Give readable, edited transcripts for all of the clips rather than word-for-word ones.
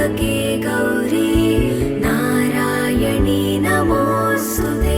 त्र्यम्बके गौरी नारायणी नमोऽस्तुते।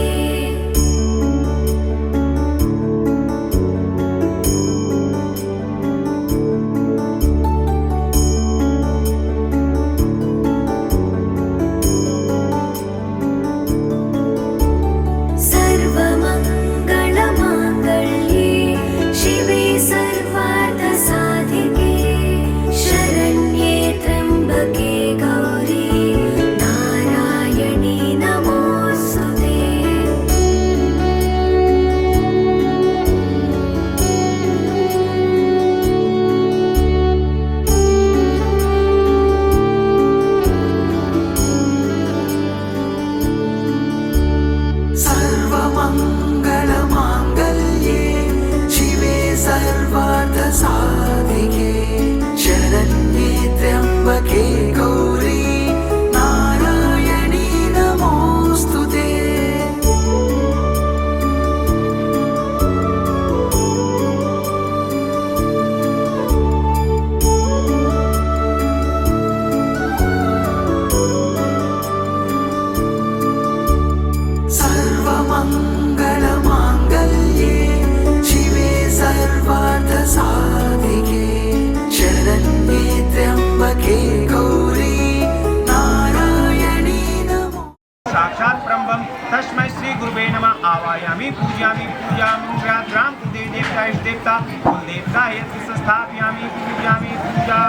साक्षात् ब्रह्मं तस्मै श्री गुरुवे नमः। आवायामि पूजयामि पूजां ग्राम देवता इष्ट देवता कुल देवता यज्ञ स्थापयामि पूजयामि पूजा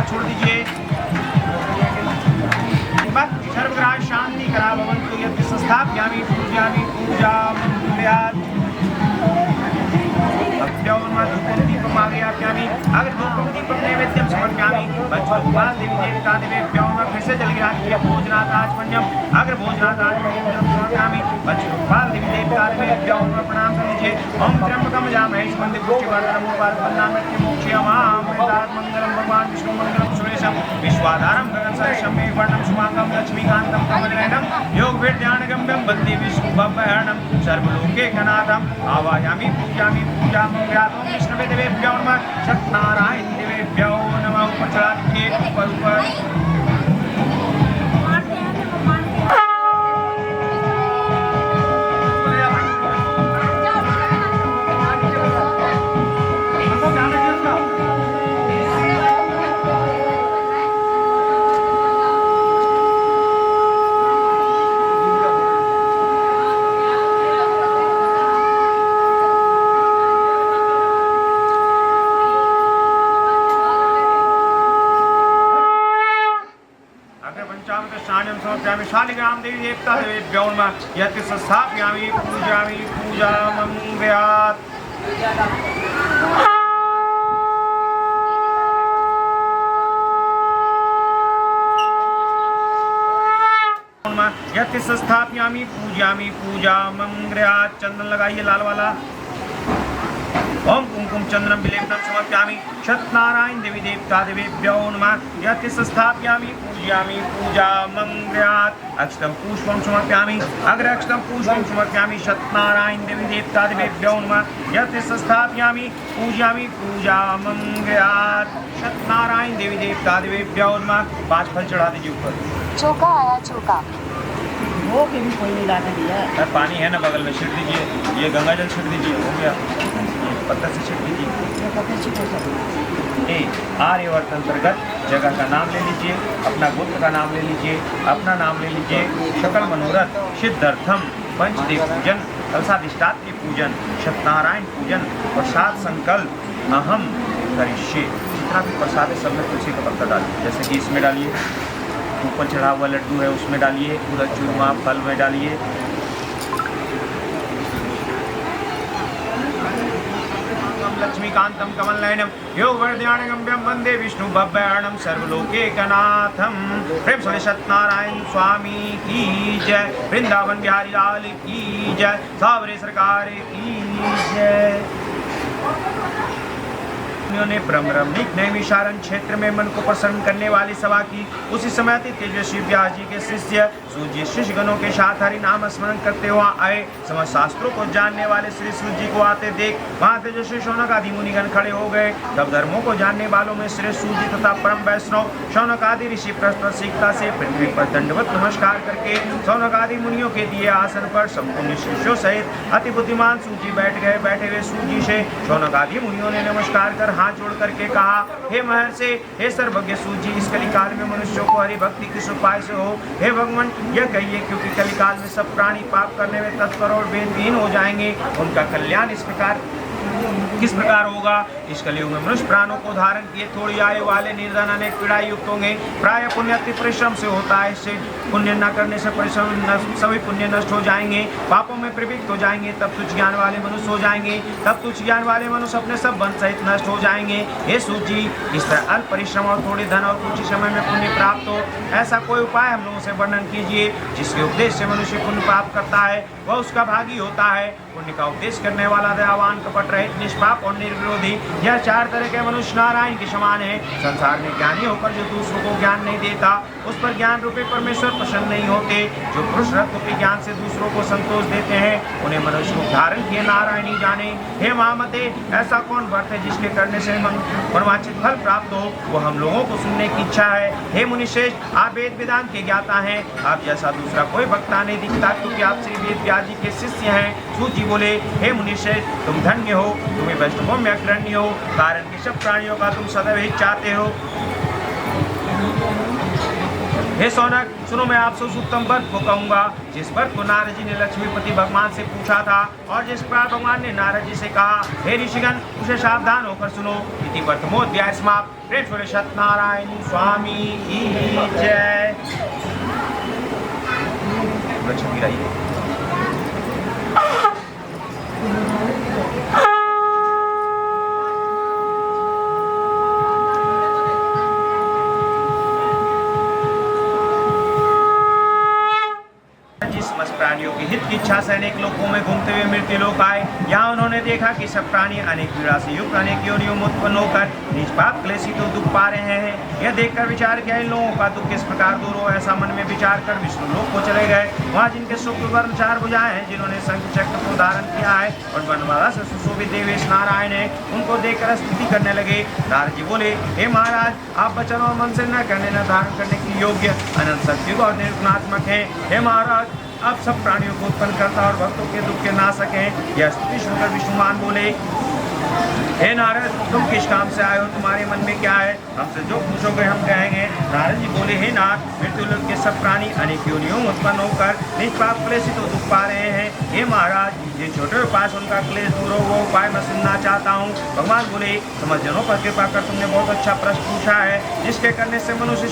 छोड़ दीजिए। सर्वग्राह शांति करा भवन्तु यज्ञ स्थापयामि पूजयामि पूजा दीपम आग्रयामि अगर दीपम नैवेद्यम समर्पयामि। पंचोपवास देवी देवता देवेभ्यो नमः। फिर से जल गिरा दीजिए भोजनाथ आचमन्यम। अगर भोजनाथ आचमन्यम समर्पयामि। पंचोपवास देवी देवता देवेभ्यो नमः। प्रणाम कर लीजिए। ओम त्र्यंबकम यजामहे सुगंधिं पुष्टिवर्धनम् उर्वारुकं मृत्युमोक्षयमाम्। मंगलम भगवान विष्णु मंगलम सुरेशम विश्वाधारम गगन सदृशम मेघवर्णम शुभांगम लक्ष्मीकांतम कमलनयनम योगवीर्याणगम्यं वन्दे विष्णुभवहरणं सर्वलोकैकनाथम्। आवायामि पूजयामि पूजां विष्णवे देवेभ्यो नमः। सत्यनारायण देवेभ्यो नमः। ऊपर चढ़ा दीजिए ऊपर शालिग्राम देवी देवता देवेभ्यो नमः। यज्ञ स्थापयामि पूजयामि पूजां क्रियात्। यज्ञ स्थापयामि पूजयामि पूजां क्रियात्। चंदन लगाइए लाल वाला। ओम कुंकुम चंद्रम विलेपनम समर्पयामि। सत्यनारायण देवी देवता देवेभ्यो नमः। यज्ञ स्थापयामि पूजयामि पूजां क्रियात्। अक्षतम पुष्पम समर्पयामि। अग्र अक्षतम पुष्पम समर्पयामि। सत्यनारायण देवी देवता देवेभ्यो नमः। यज्ञ स्थापयामि पूजयामि पूजां क्रियात्। सत्यनारायण देवी देवता देवेभ्यो नमः। 5 फल चढ़ा दीजिए ऊपर। चौका आया चौका। वो भी कोई नहीं लाने दिया। पानी है ना बगल में, छिड़ दीजिए। ये गंगा जल छिड़ दीजिए। हो गया। पत्थर से छिड़ दीजिए। आर्यवर्त अंतर्गत जगह का नाम ले लीजिए। अपना गोत्र का नाम ले लीजिए। अपना नाम ले लीजिए। सकल मनोरथ सिद्धर्थम पंचदेव पूजन कलशाधिष्ठात्री पूजन सत्यनारायण पूजन प्रसाद संकल्प अहम करिष्ये। जितना भी प्रसाद है सब में तुलसी का पत्ता डालिए। जैसे कि इसमें डालिए, ऊपर चढ़ा हुआ लड्डू है उसमें डालिए, पूरा चूरमा फल में डालिए। लक्ष्मीकांतम कमलनयनम योगवर्धयाणगम्यं वन्दे विष्णु भवहरणं सर्वलोकैकनाथं। प्रेम से सत्यनारायण स्वामी की जय। वृंदावन बिहारी लाल की जय। सावरे सरकार की जय। उन्होंने ब्रह्मरमणीक नैमिषारण्य क्षेत्र में मन को प्रसन्न करने वाली सभा की। उसी समय तेजस्वी व्यास जी के शिष्य सूत जी शिष्य गणों के साथ हरि नाम स्मरण करते हुए आए। समस्त शास्त्रों को जानने वाले श्री सूत जी को आते देख वहाँ तेजस्वी शौनक आदि मुनिगण खड़े हो गए। तब धर्मों को जानने वालों में श्री सूत जी तथा परम वैष्णव शौनक आदि ऋषि परस्पर शीघ्रता से पृथ्वी पर दंडवत नमस्कार करके शौनक आदि मुनियों के दिए आसन पर संपूर्ण शिष्यों सहित अति बुद्धिमान सूत जी बैठ गए। बैठे हुए सूत जी से शौनक आदि मुनियों ने नमस्कार कर हाथ जोड़ करके कहा, हे महर्षि, हे सर्वज्ञ सूत जी, इस कलिकाल में मनुष्यों को हरि भक्ति किस उपाय से हो? हे भगवान, यह कहिए, क्योंकि कलिकाल में सब प्राणी पाप करने में तत्पर और वेदहीन हो जाएंगे। उनका कल्याण किस प्रकार होगा? इस कलयुग में मनुष्य प्राणों को धारण किए थोड़ी आयु वाले निर्धन अनेक पीड़ाएं युक्त होंगे। प्राय पुण्य अति परिश्रम से होता है, इससे पुण्य न करने से परिश्रम सभी पुण्य नष्ट हो जाएंगे, पापों में प्रवृत्त हो जाएंगे। तब तुच्छ ज्ञान वाले मनुष्य हो जाएंगे, तब तुच्छ ज्ञान वाले मनुष्य अपने सब बंध सहित नष्ट हो जाएंगे। हे सूत जी, इस तरह अल्प परिश्रम और थोड़े धन और कुछ समय में पुण्य प्राप्त हो, ऐसा कोई उपाय हम लोगों से वर्णन कीजिए जिसके उपदेश से मनुष्य पुण्य प्राप्त करता है, वह उसका भागी होता है। पुण्य का उपदेश करने वाला दयावान, कपट रहित, निष्पाप और निर्विरोधी, यह चार तरह के मनुष्य नारायण के समान है। संसार में ज्ञानी होकर जो दूसरों को ज्ञान नहीं देता, उस पर ज्ञान रूपी परमेश्वर प्रसन्न नहीं होते। जो पुरुष रत्न रूपी ज्ञान से दूसरों को संतोष देते हैं, उन्हें मनुष्य को धारण किए नारायण ही जाने। हे महामते, ऐसा कौन व्रत है जिसके करने से मनोवांछित फल प्राप्त हो? वो हम लोगों को सुनने की इच्छा है। हे मुनिश्रेष्ठ, आप वेद वेदांत के ज्ञाता हैं, आप जैसा दूसरा कोई वक्ता नहीं दिखता, क्योंकि आप श्री वेद व्यास जी के शिष्य हैं। सूत जी बोले, हे मुनिश्रेष्ठ, तुम धन्य हो, तुम्हें वैष्णवों में अग्रणी हो, कारण कि सब प्राणियों का तुम सदैव हित चाहते हो। हे शौनक, सुनो, मैं आपसे उस उत्तम व्रत को कहूंगा जिस व्रत को नारद जी ने लक्ष्मीपति भगवान से पूछा था और जिस प्रकार भगवान ने नारद जी से कहा। हे ऋषिगण, उसे सावधान होकर सुनो। इति वर्तमोध्याय समाप्त। प्रेम से सत्यनारायण स्वामी की जय। प्राणियों के हित की इच्छा से अनेक लोकों में घूमते हुए मृत्यु लोक आए। यहाँ उन्होंने देखा कि सब प्राणी अनेक पीड़ा से युक्त अनेक योनियों में उत्पन्न होकर निज पाप क्लेशी तो दुख पा रहे हैं। यह देखकर विचार किया, इन लोगों का दुख किस प्रकार दूर हो। ऐसा मन में विचार कर विष्णु लोक को चले गए। वहाँ जिनके शुक्ल वर्ण 4 भुजाएं हैं, जिन्होंने शंख चक्र को धारण किया है और वनमाला से सुशोभित देवेश नारायण है, उनको देखकर स्तुति करने लगे। नारद जी बोले, हे महाराज, आप वचन और मन से न करने न धारण करने की योग्य अनंत शक्ति और निर्गुणात्मक है। हे महाराज, आप सब प्राणियों को उत्पन्न करता और भक्तों के दुख के नाशक हैं। यह स्तुति सुनकर विष्णुमान बोले, हे नारद, तुम किस काम से आए हो? तुम्हारे मन में क्या है? हमसे जो पूछोगे हम कहेंगे। नारद जी बोले, हे नाथ, मृत्युलोक के सब प्राणी अनेक योनियों में उत्पन्न होकर निष्पाप क्लेश तो दुख पा रहे हैं। हे महाराज, जिन छोटे उपाय से उनका क्लेश दूर हो, वो उपाय मैं सुनना चाहता हूँ। भगवान बोले, समझ जनों पर कृपा कर तुमने बहुत अच्छा प्रश्न पूछा है, जिसके करने से मनुष्य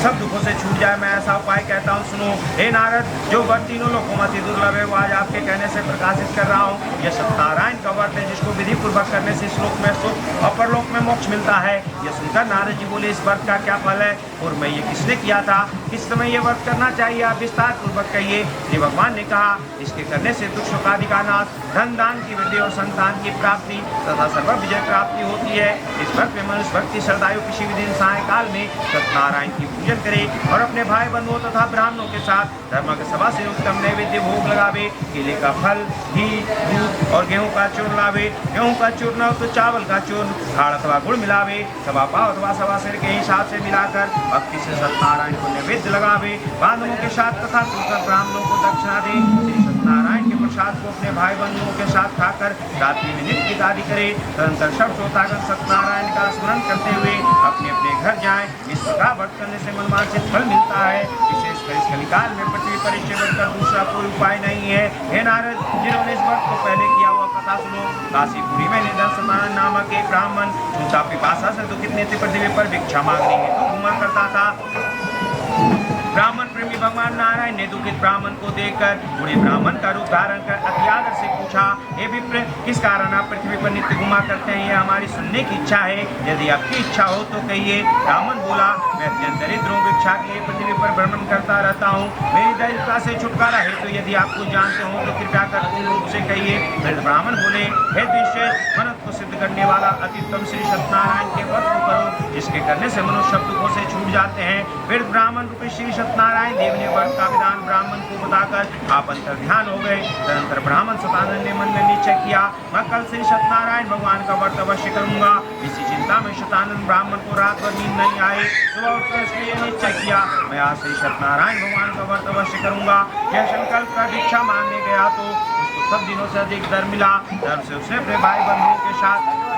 सब दुखों से छूट जाए। मैं ऐसा उपाय कहता हूँ, सुनो। हे नारद, जो व्रत तीनों लोकों में दुर्लभ है, वो आज आपके कहने से प्रकाशित कर रहा हूँ। यह सत्यनारायण का व्रत है, जिसको विधि पूर्वक करने से श्लोक में सुख और परलोक में मोक्ष मिलता है। यह सुनकर नारद जी बोले, इस व्रत का क्या फल है और मैं ये किसने किया था? किस समय ये व्रत करना चाहिए? आप विस्तार पूर्वक कहिए। श्री भगवान ने कहा, इसके करने से दुख शोकादि का नाश, धन दान की वृद्धि और संतान की प्राप्ति तथा सर्व विजय प्राप्ति होती है। इस व्रत में मनुष्य भक्ति श्रद्धायु किसी भी दिन सायंकाल में सत्यनारायण की पूजन करे और अपने भाई बंधुओं तथा ब्राह्मणों के साथ धर्म के सभा से उत्तम नैवेद्य भोग लगावे। केले का फल, घी, दूध और गेहूं का चूर्ण लावे। गेहूं का चूर्ण हो तो चावल का चूर्ण, खाड़ अथवा गुड़ मिलावे। सवा पाव अथवा सवा सिर के हिसाब से मिलाकर भक्ति से सत्यनारायण को नैवेद्य लगावे। बांधवों के साथ तथा तुलकर ब्राह्मणों को दक्षिणा दे। श्री सत्यनारायण के प्रसाद को अपने भाई बंधुओं के साथ खाकर रात्रि में नित्य की दादी करे। तदंतर सब श्रोतागण सत्यनारायण का स्मरण करते हुए अपने अपने घर जाएं। इस प्रकार व्रत करने से मनवांछित फल मिलता है। विशेषकर इस कलिकाल में पृथ्वी पर इससे बढ़कर दूसरा कोई उपाय नहीं है। हे नारद, जिन्होंने इस व्रत को पहले किया हुआ कथा सुनो। काशीपुरी में निदर्शमान नामक एक ब्राह्मण उनका पिपासा से दुखित नित्य पृथ्वी पर भिक्षा मांगने हेतु घुमा करता था। ब्राह्मण प्रेमी भगवान नारायण ने दुखित ब्राह्मण को देखकर बूढ़े ब्राह्मण का रूप धारण कर अति आदर से पूछा, हे विप्र, किस कारण आप पृथ्वी पर नित्य घुमा करते हैं? यह हमारी सुनने की इच्छा है। यदि आपकी इच्छा हो तो कहिए। ब्राह्मण बोला, मैं अत्यंत दरिद्र हूँ, भिक्षा के लिए पृथ्वी पर भ्रमण करता रहता हूँ। मेरी दरिद्रता से छुटकारा है तो यदि आप कुछ जानते हो तो कृपया कर पूर्ण रूप से कहिए। ब्राह्मण बोले, हे द्विषय, को सिद्ध करने वाला अत्युत्तम श्री सत्यनारायण के व्रत को करो, जिसके करने से मनुष्य शब्दों से छूट जाते हैं। फिर ब्राह्मण रूपी श्री सत्यनारायण देव ने व्रत का विधान ब्राह्मण को बताकर आप अंतर ध्यान हो गए। तदनंतर ब्राह्मण सतानंद ने मन में निश्चय किया, मैं कल श्री सत्यनारायण भगवान का व्रत अवश्य करूंगा। इसी चिंता में शतानंद ब्राह्मण को रात भर नींद नहीं आई। सुबह उठकर उसने ये निश्चय किया, मैं आज श्री सत्यनारायण भगवान का व्रत अवश्य करूंगा। यह संकल्प कर भिक्षा मांगने गया तो उसको सब दिनों से अधिक धर्म मिला। धर्म से उसने अपने भाई बंधुओं के साथ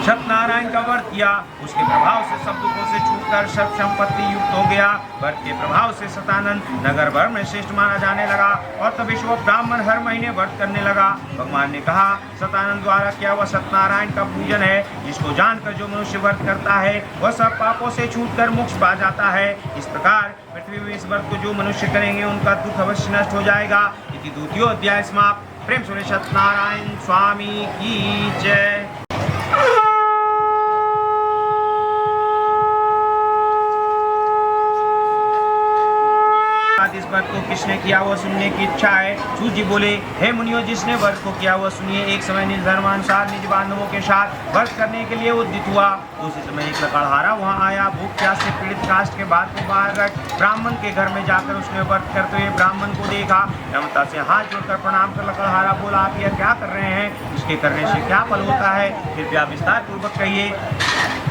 सत्यनारायण का व्रत किया। उसके प्रभाव से सब दुखों से छूटकर सब संपत्ति युक्त हो गया। व्रत के प्रभाव से सतानंद नगर भर में श्रेष्ठ माना जाने लगा और तभी वो ब्राह्मण हर महीने व्रत करने लगा। भगवान ने कहा, सतानंद द्वारा किया हुआ सत्यनारायण का पूजन है, जिसको जानकर जो मनुष्य व्रत करता है वह सब पापों से छूटकर मोक्ष पा जाता है। इस प्रकार पृथ्वी में इस व्रत को जो मनुष्य करेंगे उनका दुख अवश्य नष्ट हो जाएगा। इति द्वितीयो अध्याय समाप्त। प्रेम सुरेश सत्यनारायण स्वामी की जय। इस व्रत को किसने किया वो सुनने की इच्छा है। सूत जी बोले, हे मुनियो, जिसने व्रत को किया वो सुनिए। एक समय निज धर्मानुसार निज बांधवों के साथ व्रत करने के लिए उद्यत हुआ। उसी समय एक लकड़हारा वहाँ आया। भूख प्यास से पीड़ित काष्ठ के बात को बाहर रख ब्राह्मण के घर में जाकर उसने व्रत करते हुए ब्राह्मण को देखा। नम्रता से हाथ जोड़कर प्रणाम कर लकड़हारा बोला, आप यह क्या कर रहे हैं? इसके करने से क्या फल होता है? कृपया विस्तार पूर्वक कहिए।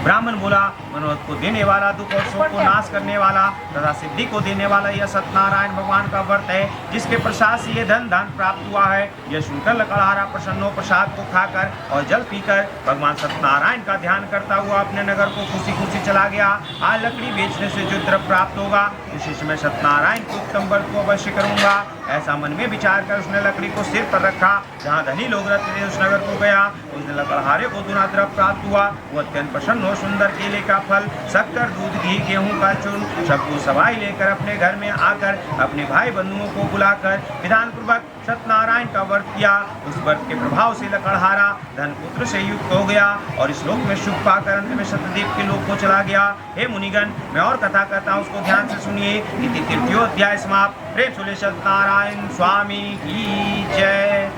ब्राह्मण बोला, मनोरथ को देने वाला, दुख और शोक को नाश करने वाला तथा सिद्धि को देने वाला यह सत्यनारायण भगवान का व्रत है, जिसके प्रसाद से ये धन प्राप्त हुआ है। यह सुनकर लकड़हारा प्रसन्न प्रसाद को खाकर और जल पीकर भगवान सत्यनारायण का ध्यान करता हुआ अपने नगर को खुशी खुशी चला गया। आज लकड़ी बेचने से जो द्रव्य प्राप्त होगा उसी समय सत्यनारायण के उत्तम व्रत को अवश्य करूंगा। ऐसा मन में विचार कर उसने लकड़ी को सिर पर रखा। जहाँ धनी लोग रहते थे उस नगर को गया। उसने लकड़हारे को दुना द्रव्य प्राप्त हुआ। वो अत्यंत प्रसन्न हो सुंदर केले का फल, शक्कर, दूध, घी, गेहूं का चूर्ण सबको सवाई लेकर अपने घर में आकर अपने भाई बंधुओं को बुलाकर विधान पूर्वक सत्यनारायण का व्रत किया। उस व्रत के प्रभाव से लकड़हारा धन पुत्र से युक्त हो गया और इस लोक में सुख पाकर अंत में सत्यदेव के लोक को चला गया। हे मुनिगण, मैं और कथा करता हूँ, उसको ध्यान से सुनिए। इति तृतीयो अध्याय समाप्त। प्रेम सुले सत्यनारायण स्वामी की जय।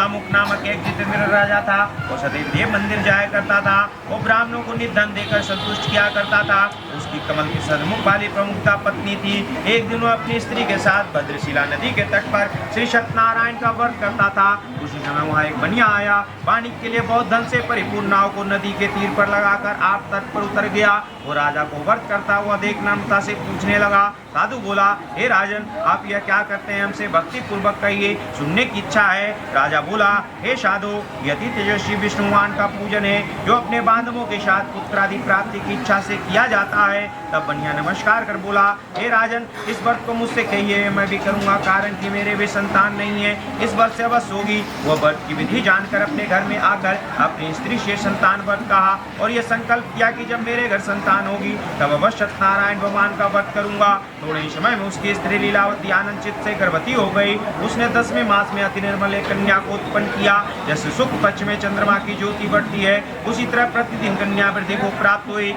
मुख नामक एक जितेंद्र राजा था। वो सदैव देव मंदिर जाया करता था। वो ब्राह्मणों को निधन देकर संतुष्ट किया करता था। उसकी कमल की सन्मुख वाली प्रमुखता पत्नी थी। एक दिन वो अपनी स्त्री के साथ भद्रशिला नदी के तट पर श्री सत्यनारायण का व्रत करता था। उसी समय वहाँ एक बनिया आया। पानी के लिए बहुत धन से परिपूर्ण नाव को नदी के तीर पर लगाकर आप तट पर उतर गया। वो राजा को व्रत करता हुआ देख नम्रता से पूछने लगा। साधु बोला, हे राजन, आप यह क्या करते हैं? हमसे भक्ति पूर्वक कहिए, सुनने की इच्छा है। राजा बोला, हे साधु, यदि तेजस्वी विष्णु भगवान का पूजन है जो अपने बांधवों के साथ पुत्र आदि प्राप्ति की इच्छा से किया जाता है। तब बनिया नमस्कार कर बोला, हे राजन, इस व्रत को मुझसे कहिए, मैं भी करूंगा, कारण कि मेरे भी संतान नहीं है। इस व्रत से अवश्य होगी। वह व्रत की विधि जानकर अपने घर में आकर अपनी स्त्री से संतान व्रत कहा और यह संकल्प किया कि जब मेरे घर संतान होगी तब अवश्य सत्यनारायण भगवान का व्रत करूंगा। थोड़े ही समय में उसकी स्त्री लीलावती आनंद चित्त से गर्भवती हो गई। उसने 10वें मास में अति निर्मल एक कन्या को उत्पन्न किया। जैसे शुक्ल पक्ष में चंद्रमा की ज्योति बढ़ती है, उसी तरह प्रतिदिन कन्या वृद्धि को प्राप्त हुई।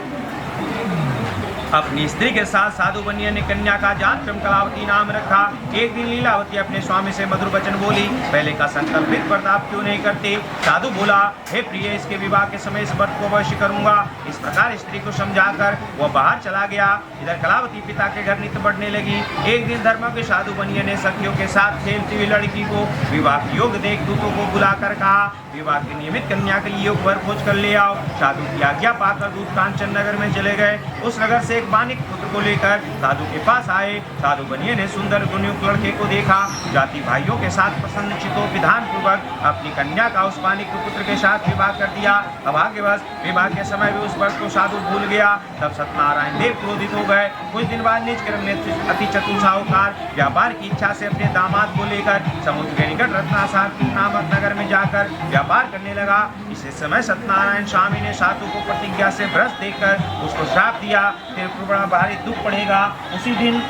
अपनी स्त्री के साथ साधु बनिया ने कन्या का जात क्रम कलावती नाम रखा। एक दिन लीलावती अपने स्वामी से मधुर वचन बोली, पहले का संकल्पित व्रत आप क्यों नहीं करते? साधु बोला, हे प्रिय, इसके विवाह के समय इस व्रत को अवश्य करूंगा। इस प्रकार स्त्री को समझाकर वह बाहर चला गया। इधर कलावती पिता के घर नित्य बढ़ने लगी। एक दिन धर्म के साधु बनिया ने सखियों के साथ खेलती हुई लड़की को विवाह योग देख दूतों को बुलाकर कहा, विवाह की नियमित कन्या के लिए वर खोज कर ले आओ। साधु की आज्ञा पाकर दूत कांचन नगर में चले गए। उस नगर से एक बानिक पुत्र को लेकर साधु के पास आए। साधु बनिए ने सुंदर गुणयुक्त लड़के को देखा। जाति भाइयों के साथ प्रसन्न चित्तो विधान पूर्वक अपनी कन्या का उस बानिक पुत्र के साथ विवाह कर दिया। अभाग्यवश विवाह के समय भी उस व्रत को साधु भूल गया। तब सत्यनारायण देव क्रोधित हो गए। कुछ दिन बाद निज क्रम में अति चतुर साहूकार व्यापार की इच्छा से अपने दामाद को लेकर समुद्र के निकट रत्नासार नामक नगर में जाकर व्यापार करने लगा। इसी समय सत्यनारायण स्वामी ने साधु को प्रतिज्ञा से भ्रष्ट देखकर उसको श्राप दिया, तेरे को बड़ा भारी दुख पड़ेगा। उसी दिन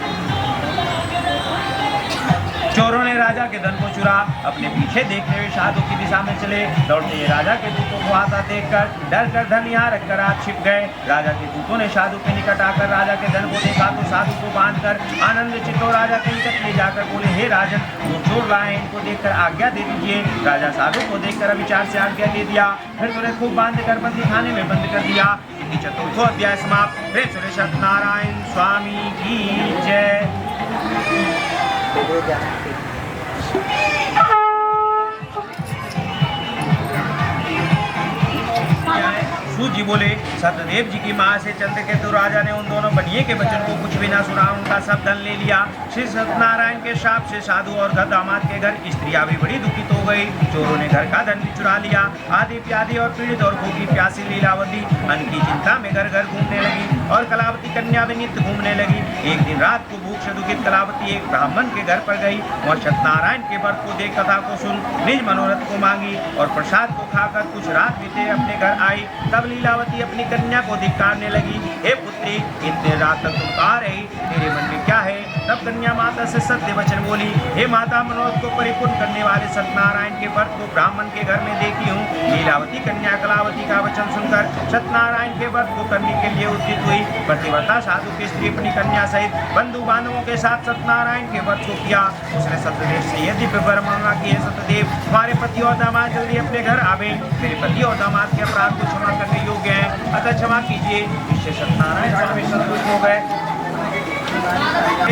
चोरों ने राजा के धन को चुरा। अपने पीछे देखते हुए साधु की दिशा में चले। दौड़ते हुए राजा के दूतों को आता देखकर डर कर धन यहाँ रखकर आप छिप गए। राजा के दूतों ने साधु के निकट आकर राजा के धन को देखा तो साधु को बांधकर आनंद चित्तो राजा के निकट ले जाकर बोले, हे राजन, वो चोर लाए हैं, इनको देखकर आज्ञा दे दीजिए। राजा साधु को देखकर अविचार से आज्ञा दे दिया। फिर उन्हें खूब बांध कर बंदी खाने में बंद कर दिया। चतुर्थो अध्याय समाप्त। प्रेम सुरेश सत्यनारायण स्वामी की जय। सूत जी बोले, सत्यदेव जी की माँ से चंद्रकेतु राजा ने उन दोनों बनिए के वचन को कुछ भी न सुना, उनका सब धन ले लिया। श्री सत्यनारायण के शाप से साधु और दामाद के घर स्त्रियां भी बड़ी दुखित हो गई। चोरों ने घर का धन भी चुरा लिया। आदि प्यादी और पीड़ित और भूखी प्यासी लीलावती अन्न की चिंता में घर घर घूमने लगी और कलावती कन्या भी नित्य घूमने लगी। एक दिन रात को भूख से दुखित कलावती एक ब्राह्मण के घर पर गई। वह सत्यनारायण के व्रत को देख कथा को सुन निज मनोरथ को मांगी और प्रसाद को खाकर कुछ रात बीते अपने घर आई। तब लीलावती अपनी कन्या को धिक्कारने लगी, हे पुत्री, इतने रात तक तुम कहाँ रही, तेरे मन में क्या है? तब कन्या माता से सत्य वचन बोली, हे माता, मनोरथ को परिपूर्ण करने वाले सत्यनारायण के व्रत को ब्राह्मण के घर में देखी हूँ। लीलावती कन्या कलावती का वचन सुनकर सत्यनारायण के व्रत को करने के लिए उद्यत हुई। प्रतिव्रता साधु की स्त्री अपनी कन्या सहित बंधु बांधवों के साथ सत्यनारायण के व्रत को किया। उसने सत्यदेव से यह दिव्य वर मांगा कि हे सत्यदेव, हमारे पति और दामाद जल्दी अपने घर आवे। मेरे पति और दामाद के अपराध को क्षमा करने योग्य है, अतः क्षमा कीजिए। इससे सत्यनारायण स्वामी संतुष्ट हो गए।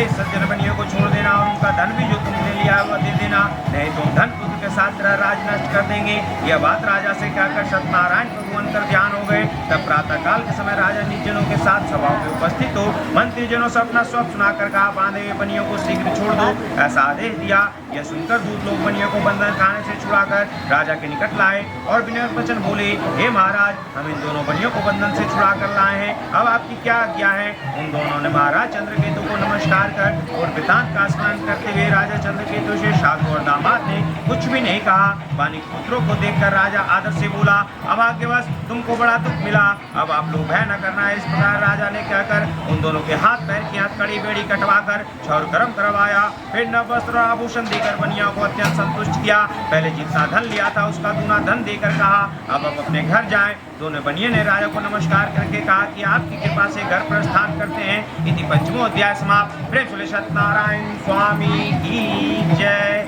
सज्जन बनियों को छोड़ देना और उनका धन भी जो तुमने लिया वह दे देना, नहीं तो धन पुत्र के साथ राज नष्ट कर देंगे। यह बात राजा से कहकर सत्यनारायण प्रभु अंतर ध्यान हो गए। तब प्रातः काल के समय राजा निजनों के साथ सभा में उपस्थित हो मंत्रीजनों से अपना स्वप्न सुनाकर कहा, बांधे हुए बनियों को शीघ्र छोड़ दो, ऐसा आदेश दिया। यह सुनकर दूत लोग बनियों को बंधन खाने से छुड़ाकर राजा के निकट लाए और विनय वचन बोले, हे महाराज, हम इन दोनों बनियों को बंधन से छुड़ा कर लाए हैं, अब आपकी क्या आज्ञा है? उन दोनों ने महाराज चंद्रकेतु को नमस्कार कर और वेदांत का स्मरण करते हुए राजा चंद्रकेतु से साधु और दामाद ने कुछ भी नहीं कहा। बानी पुत्रों को देखकर राजा आदर से बोला, अभाग्यवश तुमको बड़ा दुख मिला, अब आप लोग भय न करना। इस प्रकार राजा ने कहकर उन दोनों के हाथ पैर की हथकड़ी बेड़ी कटवाकर क्षौर कर्म करवाया। फिर नव वस्त्र आभूषण देकर बनिया को अत्यंत संतुष्ट किया। पहले जितना धन लिया था उसका दूना धन देकर कहा, अब अपने घर जाएं। दोनों बनिए ने राजा को नमस्कार करके कहा कि आपकी कृपा से घर प्रस्थान करते हैं। इति पंचमो अध्याय समाप्त। प्रेम सुरेश सत्यनारायण स्वामी की जय।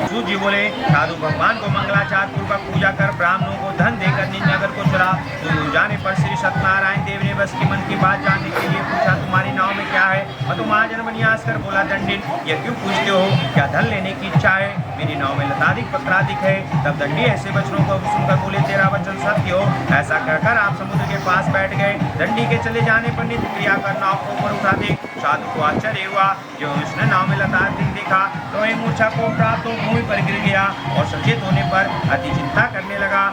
सूत जी बोले, साधु भगवान को मंगलाचार पूर्वक पूजा कर ब्राह्मणों को धन देकर निज नगर को चला। दूर जाने पर श्री सत्यनारायण देव ने बस की मन की बात जानने के लिए पूछा, तुम्हारी नाव में क्या है? और तुम महाजन बनियास कर बोला, दंडिन, यह क्यों पूछते हो? क्या धन लेने की इच्छा है? मेरी नाव में लताधिक पत्राधिक है। तब दंडी ऐसे वचनों को सुनकर बोले, तेरा वचन सत्य हो। ऐसा कहकर आप समुद्र के पास बैठ गए। दंडी के चले जाने पर नित्य क्रिया कर नाव को ऊपर उठा दे। साधु को आश्चर्य हुआ। जो उसने नाव में लताधिक देखा तो वही मूर्छा को प्राप्त भूमि पर गिर गया और सचेत होने पर अति चिंता करने लगा।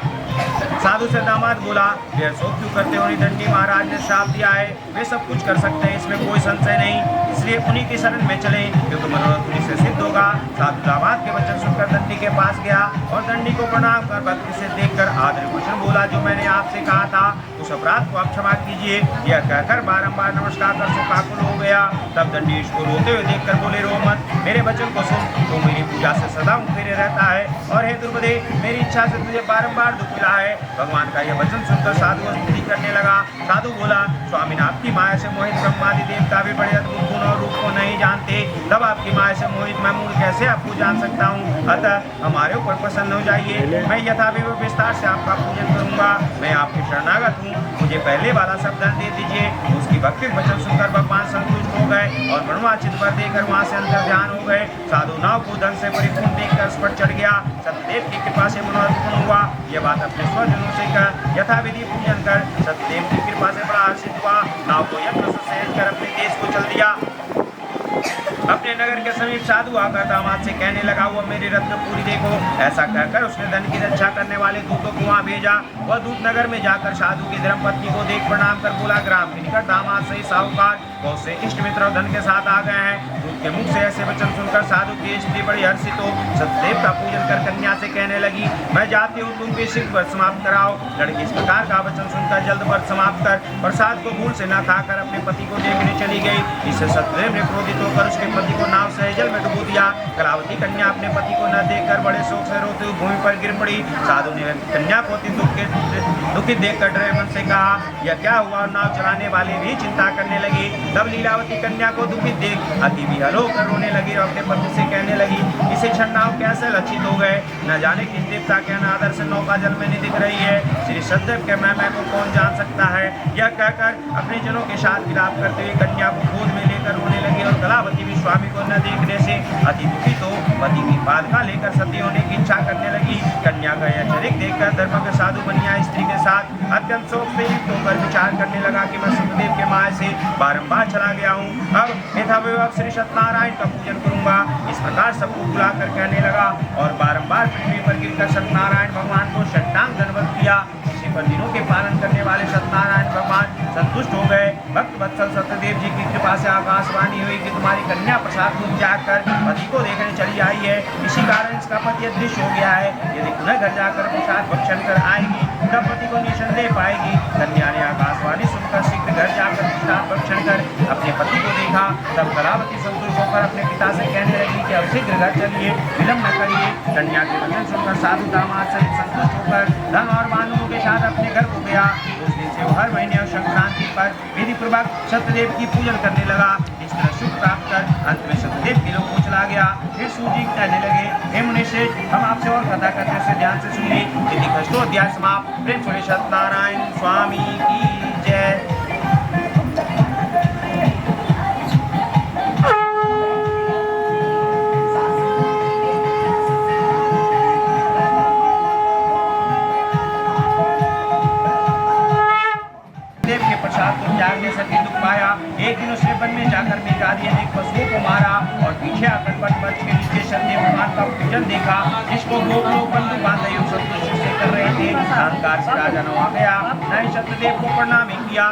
साधु से दामाद बोला, वे शोक क्यों करते हो? दंडी महाराज ने श्राप दिया है, वे सब कुछ कर सकते हैं, इसमें कोई संशय नहीं, इसलिए उन्हीं की शरण में चले क्योंकि मनोरथ उन्हीं से सिद्ध होगा। साधु दामाद के वचन सुनकर दंडी के पास गया और दंडी को प्रणाम कर भक्ति से देखकर आदर वचन बोला, जो मैंने आपसे कहा था उस अपराध को आप क्षमा कीजिए। यह कहकर बारंबार नमस्कार कर शोकाकुल हो गया। तब दंडी इसको रोते हुए देखकर बोले, रो मत, मेरे वचन को सुन, तो मेरी पूजा से सदा मुखरे रहता है और हे दुर्बदे, मेरी इच्छा से तुझे बारंबार दुख मिला है। भगवान का यह वचन सुनकर साधु स्तुति करने लगा। साधु बोला, स्वामी, आपकी माया से मोहित ब्रह्मादि देवता भी बड़े अद्भुत गुण और रूप को नहीं जानते, तब आपकी माया से मोहित मैं मूल कैसे आपको जान सकता हूँ? अतः हमारे ऊपर प्रसन्न हो जाइए, मैं यथाविधिक विस्तार से आपका पूजन करूंगा। मैं आपकी शरणागत हूँ, मुझे पहले वाला सब धन दे दीजिए। उसकी भक्ति वचन सुनकर भगवान संतुष्ट हो गए और मनवांछित वर देकर वहाँ से अंतर ध्यान हो गए। साधु नाव को धन से परिपूर्ण देखकर उस पर चढ़ गया। सत्यदेव की कृपा से मनोरथ पूर्ण हुआ। यह बात अपने स्वजनों से कर यथाविधि पूजन कर सत्यदेव की कृपा से बड़ा हर्षित हुआ। नाव को यत्न से सहेज कर अपने देश को चल दिया। अपने नगर के समीप साधु आकर दामाद से कहने लगा, वो मेरी रत्नपुरी देखो। ऐसा कहकर उसने धन की रक्षा करने वाले दूतों को वहाँ भेजा। वह दूत नगर में जाकर साधु की धर्मपत्नी को देख प्रणाम कर बोला, ग्राम के निकट दामाद सही साहूकार बहुत से इष्ट मित्र और धन के साथ आ गए हैं। दूत के मुख से ऐसे वचन सुनकर साधु की स्त्री बड़ी हर्षित हो सत्यदेव का पूजन कर कन्या से कहने लगी, मैं जाती हूँ, तुम भी शीघ्र व्रत समाप्त कराओ। लड़की इस प्रकार का वचन सुनकर जल्द व्रत समाप्त कर प्रसाद को भूल से न खाकर अपने पति को देखने चली गई। इससे सत्यदेव ने क्रोधित होकर उसके पति को नाव से जल में डुबो दिया। कलावती कन्या अपने पति को न देखकर बड़े शोक से रोते हुए भूमि पर गिर पड़ी। साधु ने कन्या को अति दुखित देखकर डरे मन से कहा, यह क्या हुआ? नाव चलाने वाले भी चिंता करने लगी। तब लीलावती कन्या को दुखित देख अति विहल होकर रोने लगी और अपने पति से कहने लगी, इसे क्षण नाव कैसे लक्षित हो गए? न जाने किस देवता के अनादर से नौका जल में नहीं दिख रही है। श्री सत्यदेव के मैं को कौन जान सकता है? यह कहकर अपने जनों के साथ विलाप करते हुए कन्या को गोद में लेकर रोने लगी और कलावती भी स्वामी को न देखने से अति दुखित हो पति की पादका लेकर सती होने की इच्छा करने लगी। कन्या का यह चरित्र देखकर धर्म के साधु बनिया स्त्री के साथ अत्यंत शोक से युक्त होकर विचार करने लगा कि मैं सत्यदेव के माया से बारंबार चला गया हूँ, अब यथावत श्री सत्यनारायण का पूजन करूंगा। इस प्रकार सबको बुलाकर कहने लगा और बारंबार पृथ्वी पर गिरकर सत्यनारायण भगवान को षट्टांग दंडवत किया। इसी पर दिनों के पालन करने वाले सत्यनारायण भगवान संतुष्ट हो गए। भक्त वत्सल सत्यदेव जी की कृपा से आकाशवाणी हुई कि तुम्हारी कन्या प्रसाद को त्याग कर पति को देखने चली आई है, इसी कारण इसका पति अदृश्य हो गया है। यदि पुनः घर जाकर प्रसाद भक्षण कर आएगी तब पति को निसंदेह पाएगी। कन्या ने आकाशवाणी सुनकर शीघ्र घर जाकर प्रसाद भक्षण कर अपने पति को देखा। तब कलावती संतुष्ट होकर अपने पिता से कहने लगी कि अब शीघ्र घर चलिए, विलम्ब न करिए। कन्या के वचन सुनकर साधु दामाद सहित संतुष्ट होकर धन और मानुओं के साथ अपने घर को गया। उस दिन से हर महीने और संक्रांति पर विधि पूर्वक सत्यदेव की पूजन करने लगा। इस तरह सुख प्राप्त कर अंत में सत्यदेव के लोग को चला गया। फिर सूजी कहने लगे, हे मुनिश्रेष्ठ, हम आपसे और कथा करते उसे ध्यान से सुनिए। इति कष्टो अध्याय समाप्त। प्रेम से सत्यनारायण स्वामी की जय। सती दुख पाया। एक दिन उसने वन में जाकर बेकारी अनेक पशुओं को मारा और पीछे आकर वट के नीचे सत्य भगवान का पूजन देखा, जिसको गोप लोग बंधु बांधव संतुष्ट से कर रहे थे। अहंकार से राजा न आ गया, न ही सत्यदेव को प्रणाम ही किया।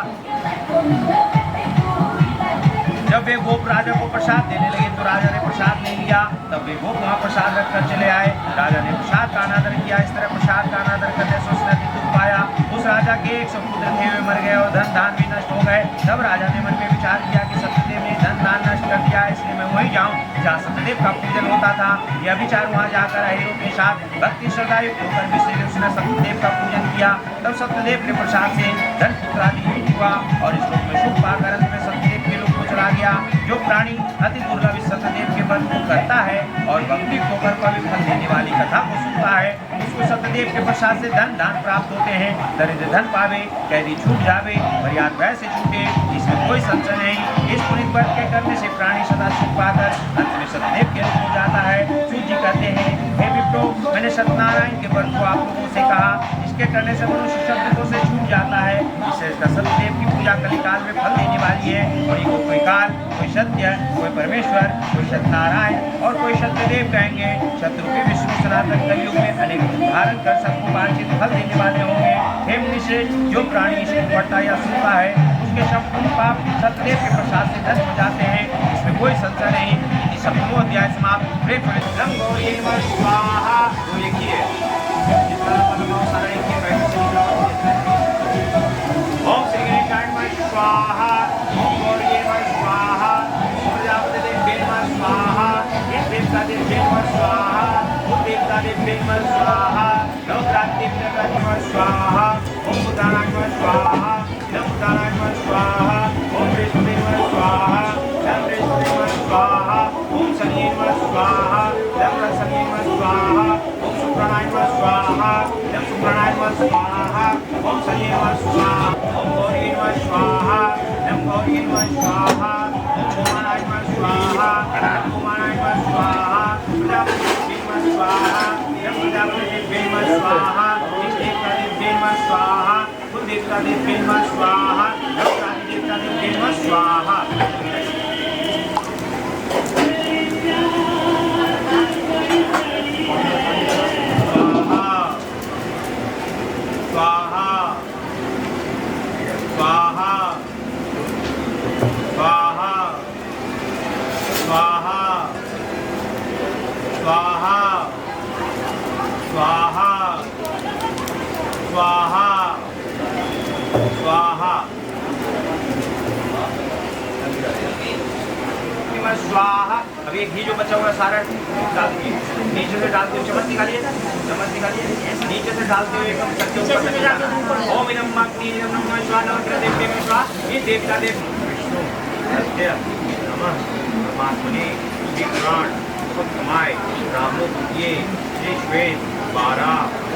जब वे गोप राजा को प्रसाद देने लगे तो राजा ने प्रसाद नहीं लिया। तब वे गोप वहाँ प्रसाद रखकर चले आए। राजा ने प्रसाद का अनादर किया। इस तरह प्रसाद का अनादर करने से उसने दुख पाया। उस राजा के 100 पुत्र थे, वे मर गए और धन धान भी नष्ट हो गए। तब राजा ने मन में विचार किया कि सत्यदेव ने धन धान नष्ट कर दिया, इसलिए मैं वहीं जाऊँ जहाँ सत्यदेव का पूजन होता था। यह विचार वहाँ जाकर अहिरों के साथ भक्ति श्रद्धा युक्त होकर विशेष उसने सत्यदेव का पूजन किया। तब सत्यदेव के प्रसाद से धन पुत्र आदि हुआ और इस लोक में सुख पाकर अंत में सत्यदेव के लोक को चला गया। जो प्राणी अति दुर्लभ सत्यदेव के व्रत को करता है और भक्ति होकर पवित्र फल देने वाली कथा को सुनता है, उसको सत्यदेव के प्रसाद से धन दान प्राप्त होते हैं। दरिद्र धन पावे, कैदी छूट जावे, मर्याद भय से छूटे, इसमें कोई संशय नहीं। इस पुनित व्रत के करने से प्राणी सदा सुख पाकर अंत में सत्यदेव के रूप हो जाता है। सूत जी कहते हैं, हे विप्रो, मैंने सत्यनारायण के व्रत को आप लोगों से कहा, इसके करने से मनुष्य शब्दों से छूट जाता है। इससे सत्यदेव की पूजा कलिकाल में फल देने वाली है। कोई काल, कोई सत्य, कोई परमेश्वर, कोई सत्यनारायण और कोई सत्यदेव कहेंगे। शत्रु के विष्णु सनातन कलयुग में अनेक धारण कर सबको वांछित फल देने वाले होंगे। हे मुनिश्रेष्ठ, जो प्राणी इसको पढ़ता या सुनता है उसके संपूर्ण पाप सत्यदेव के प्रसाद से नष्ट हो जाते हैं, इसमें कोई संशय नहीं। इस सबको अध्याय समाप्त। स्वाहा। तो ये की है ओम श्री गणेशाय नमः स्वाहा। ओम गौरी नमः स्वाहा। प्रजापति देव नमः स्वाहा। इस देवता देव नमः स्वाहा। उस देवता देव नमः स्वाहा। नवरात्रि नमः स्वाहा। ओम बुधानाय नमः स्वाहा। नम बुधानाय नमः स्वाहा। ओम विष्णु नमः स्वाहा। नम विष्णु नमः स्वाहा। ओम शनि नमः स्वाहा। नम शनि नमः स्वाहा। ओम शुक्राय नमः स्वाहा। नम शुक्राय नमः स्वाहा। ओम शनि नमः स्वाहा। ओम गौरी नमः स्वाहा। नम गौरी नमः स्वाहा। ओम भुवनाय नमः स्वाहा। नम भुवनाय नमः स्वाहा। प्रजापति नमः स्वाहा। नम प्रजापति नमः स्वाहा। इस देवता देव नमः स्वाहा। उस देवता देव नमः स्वाहा। नवरात्रि देवता देव नमः स्वाहा। स्वाहा स्वाहा स्वाहा स्वाहा नमः स्वाहा। अब ये घी जो बचा हुआ सारा डाल दीजिए, नीचे से डालते हुए चम्मच निकालिए, चम्मच निकालिए, नीचे से डालते हुए एकदम सबके ऊपर तक डालना। ओम इदं अग्नि नमः स्वाहा नमः देव्ये स्वाहा। ये देवता देव विष्णु सत्य नमः परमात्मने विक्रांत उपकमाय रामोदये श्री श्वेत 12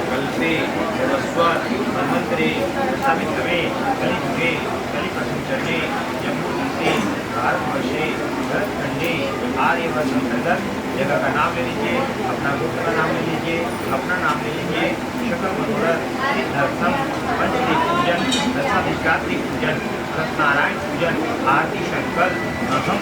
कलसे सरस्वत धन्वंतरे सावित्रमे कलियुगे कलिप्रसंचर्ये जम्बूद्वीपे भारतवर्षे भरतखंडे आर्यवर्ष अंतर्गत जगह का नाम ले लीजिए, अपना गोत्र का नाम ले लीजिए, अपना नाम ले लीजिए। शकल मनोरथ सिद्धर्थम पंचदेव पूजन दशाधिष्ठात्री पूजन सत्यनारायण पूजन आरती शंकर प्रथम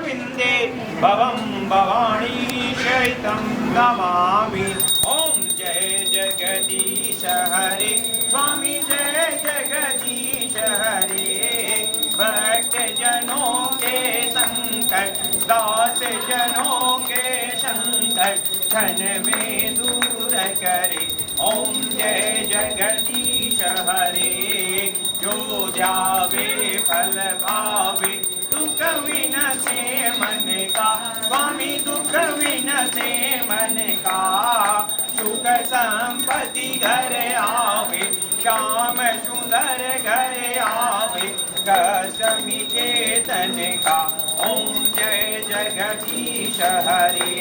बिंदे भवम भवानी शैतम नमामि। ओम जय जगदीश हरे स्वामी जय जगदीश हरे। भक्त जनों के संकट दास जनों के संकट धन में दूर करे। ओम जय जगदीश हरे। जो ध्यावे फल पावे दुख विनसे मन का स्वामी दुख विनसे मन का। सुख संपत्ति घर आवे श्याम सुंदर घर आवे कष्ट मिटे तन का। ओम जय जगदीश हरे।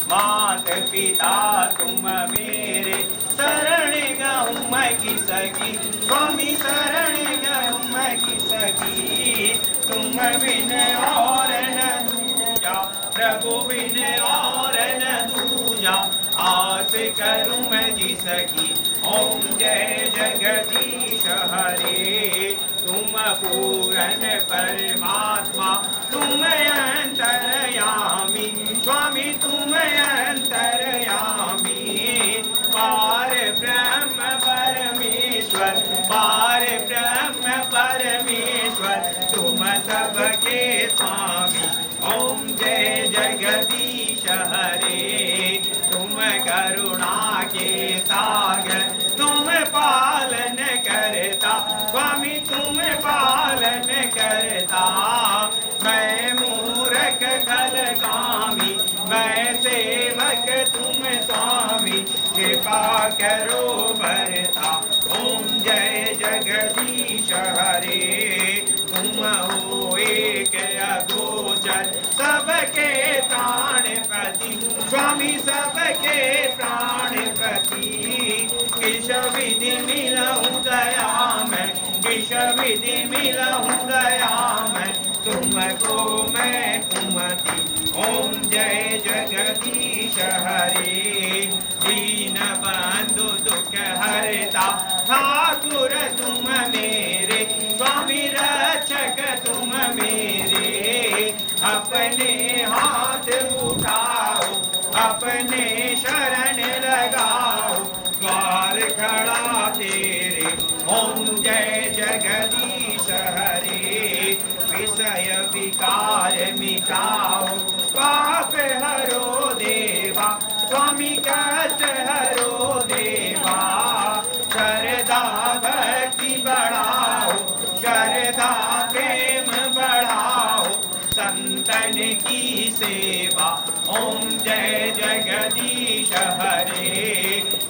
मात पिता तुम मेरे शरण गहूँ मैं किसकी स्वामी शरण गहूँ मैं किसकी। तुम बिन और न दूजा प्रभु बिन और न दूजा आस करूँ मैं जिसकी। ओम जय जगदीश हरे। तुम पूर्ण परमात्मा तुम अंतर्यामी स्वामी तुम अंतर्यामी। पार ब्रह्म परमेश्वर पार ब्रह्म परमेश्वर तुम सबके स्वामी। ओम जय जगदीश हरे। तुम करुणा के सागर तुम पालन करता स्वामी तुम पालन करता। मैं मूर्ख खल कामी मैं सेवक तुम स्वामी कृपा करो भरता। ओम जय जगदीश हरे। तुम हो एक अगोचर सबके प्राणपति स्वामी सबके प्राणपति। किश विधि मिलहु दया मैं किश विधि मिलहु दया मैं तुमको मैं कुमति। ओम जय जगदीश हरे। दीन बंधु दुख हरता ठाकुर तुम मेरे स्वामी रक्षक तुम मेरे। अपने हाथ उठाओ अपने शरण लगाओ द्वार खड़ा तेरे। ओम जय जगदीश हरे। विषय विकार मिटाओ पाप हरो देवा स्वामी कष्ट हरो देवा। श्रद्धा भक्ति बढ़ाओ श्रद्धा प्रेम बढ़ाओ संतन की सेवा। ओम जय जगदीश हरे।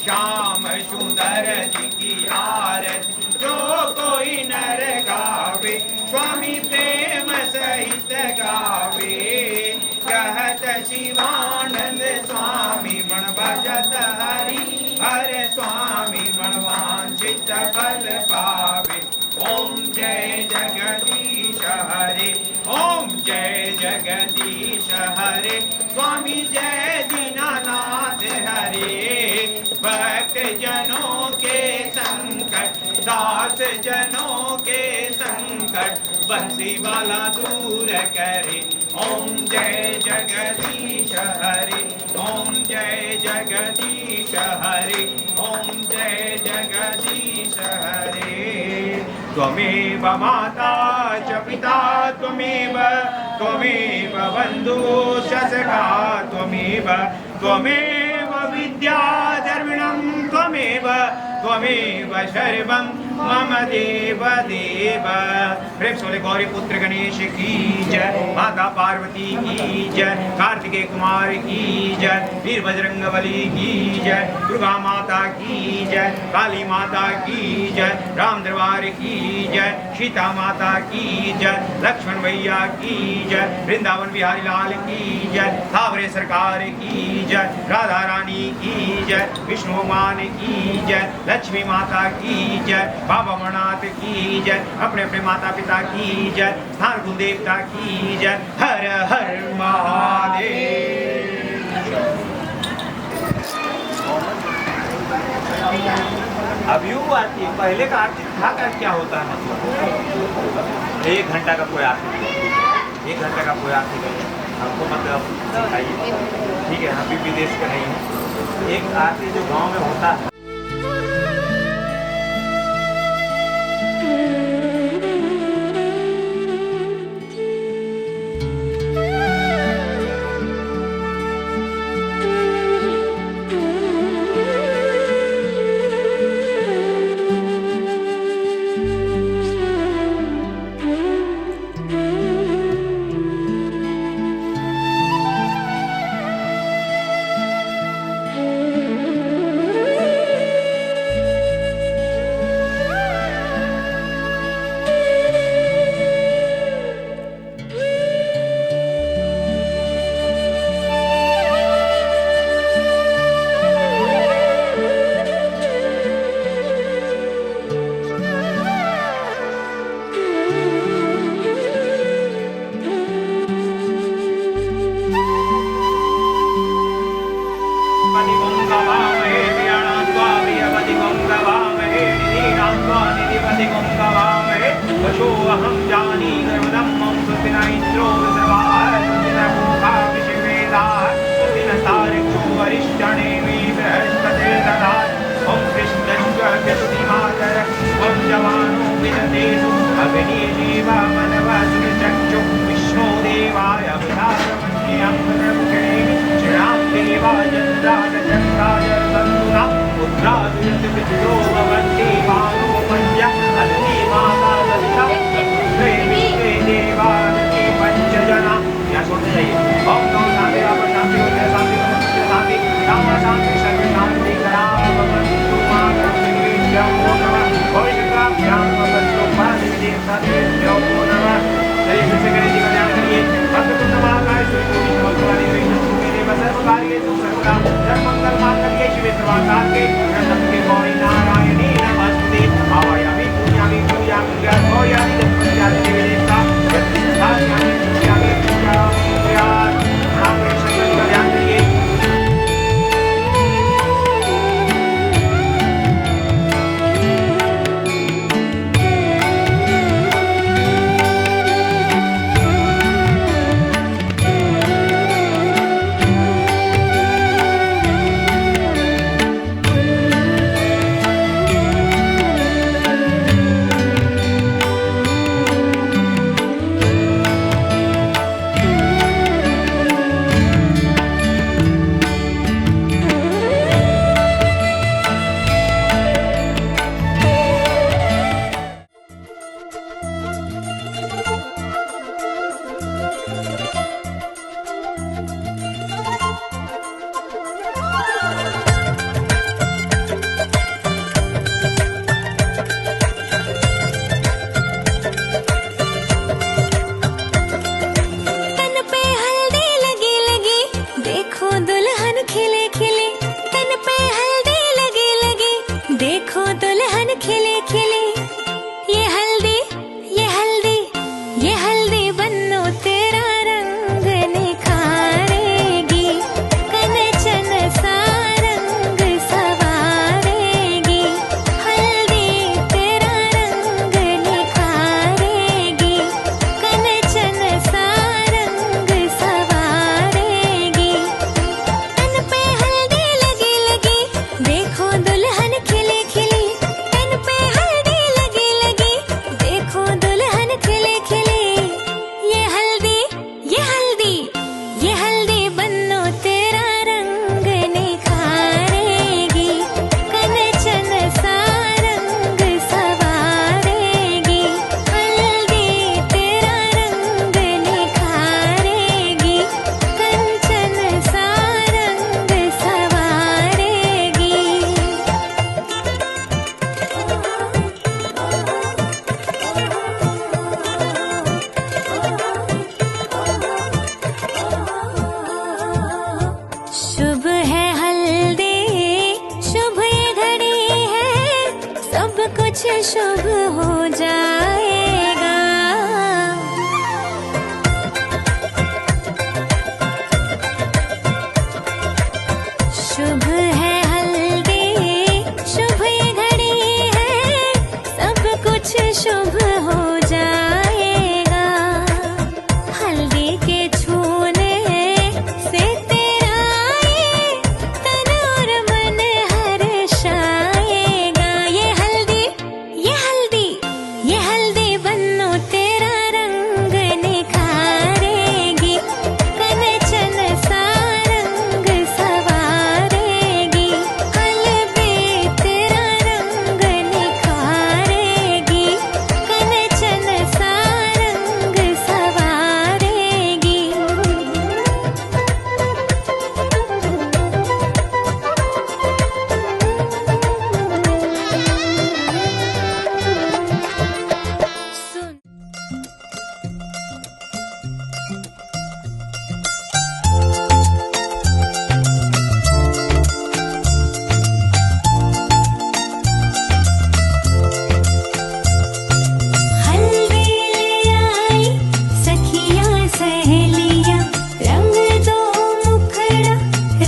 श्याम सुंदर जी की आरती जो कोई नर गावे स्वामी प्रेम सहित गावे। कहत शिवानंद स्वामी मण भजत हरि हर स्वामी मणवांछित फल पावे। ओम जय जगदीश हरे। ओम जय जगदीश हरे। स्वामी जय दीनानाथ हरे। भक्त जनों के संकट दास जनों के संकट बंसी वाला दूर करे। ओम जय जगदीश हरे। ओम जय जगदीश हरे। ओम जय जगदीश हरे। त्वमेव माता च पिता त्वमेव त्वमेव बन्धुश्च सखा त्वमेव त्वमेव विद्या द्रविणं त्वमेव त्वमेव सर्वं मम देव देव। प्रेम सोले गौरी पुत्र गणेश की जय, माता पार्वती की जय, कार्तिकेय कुमार की जय, वीर बजरंग बली की जय, दुर्गा माता की जय, काली माता की जय, राम दरबार की जय, सीता माता की जय, लक्ष्मण भैया की जय, वृंदावन बिहारी लाल की जय, थावरे सरकार की जय, राधा रानी की जय, विष्णु भगवान की जय, लक्ष्मी माता की जय, बाबा मणनाथ की जय, अपने अपने माता पिता की जय, स्थान कुल देवता की जय। हर हर महादेव। अब यूँ आती है, पहले का आरती था का क्या होता है, मतलब 1 घंटा का कोई आरती, 1 घंटा का कोई आरती करें हमको, मतलब सिखाइए, ठीक है। अभी विदेश का नहीं है, एक आरती जो गांव में होता है। अहम जानी गर्वदम मम सुतिना इंद्रो वरिष्ठणे बृहस्पति ददात्। ओम कृष्णश्वमातर ओम जवानो विदतेषु अग्निदेव मनवसुचक्षु विष्णो देवाय बुधारमन्यं प्रमुखेमि श्रीराम देवाय चन्द्राय सन्तुना पुत्रादुयति पितरो भवन्ति मानो पञ्च अग्नि माता दधिता विश्वे देवादि पंचजना। यहाँ छोड़ते जाइए। ओम नमो शांति राम शांति उदय शांति शांति राम शांति सर्व शांति कराम भवन्तु मातरं नमो नमः। ओम शुक्लाभ्यां वदन्तु पादिदेवता नमो नमः। चलिए फिर से गणेश जी का ध्यान करिए। भक्तकुंड महाकाय सूर्यकोटि समप्रभा निर्विघ्नं देव सर्वकार्येषु सर्वदा सर्वमंगल मांगल्ये शिवे सर्वासार्थे शरण्ये गौरी नारायणी नमस्ते। आवायामि पूजयामि पूजयामि गौयामि दत्तयामि देवदेवता यत्साध्यामि पूजयामि पूजयामि प्रणाम कृष्ण जी का ध्यान करिए। ये हल्दी बन्नो तेरा रंग निखारे। शुभ हो जाएगा। शुभ है हल्दी, शुभ ये घड़ी है, सब कुछ शुभ हो जाएगा। हल्दी के छूने से तेरा ये तन और मन हर्षाएगा। ये हल्दी, ये हल्दी, ये हल्दी बन्नो तेरा रंग निखारेगी, कनचन सा रंग सवारेगी। हलवे तेरा रंग निखारेगी, कनचन सा रंग सवारेगी। सुन हल्दी ले आई सखियां सहेलियां, रंग दो मुखड़ा,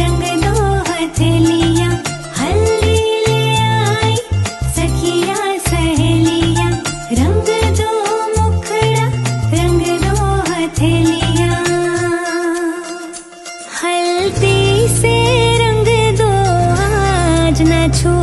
रंग दो हथेलियां। हल्दी ले आई सखियां सहेलियां, रंग दो मुखड़ा, रंग दो हथेलियां। हल्दी से रंग दो आज न छू